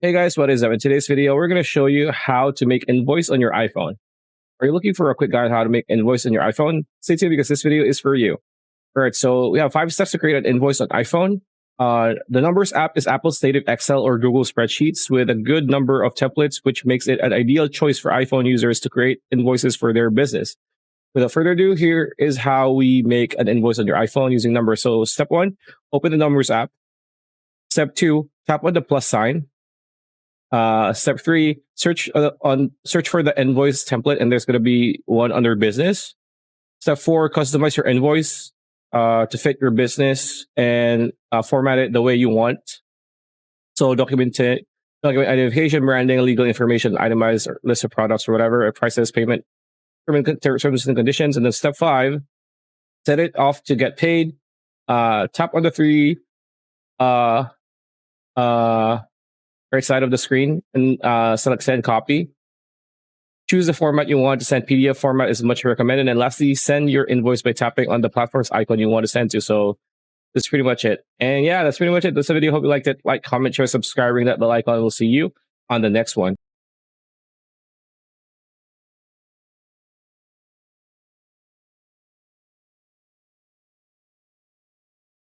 Hey guys, what is up? In today's video, we're going to show you how to make invoice on your iPhone. Are you looking for a quick guide on how to make invoice on your iPhone? Stay tuned because this video is for you. All right, so we have 5 steps to create an invoice on iPhone. The Numbers app is Apple's native Excel or Google spreadsheets with a good number of templates, which makes it an ideal choice for iPhone users to create invoices for their business. Without further ado, here is how we make an invoice on your iPhone using Numbers. So step 1, open the Numbers app. Step 2, tap on the plus sign. Step 3, search for the invoice template, and there's going to be one under business. Step 4, customize your invoice to fit your business and format it the way you want. So document identification, branding, legal information, itemized list of products or whatever, prices, payment, terms and conditions. And then step 5, set it off to get paid. Tap on the 3 right side of the screen and select send copy. Choose the format you want to send. PDF format is much recommended. And lastly, send your invoice by tapping on the platform's icon you want to send to. So that's pretty much it. And yeah, that's pretty much it. That's the video. Hope you liked it. Like, comment, share, subscribe, ring that bell icon. We'll see you on the next one.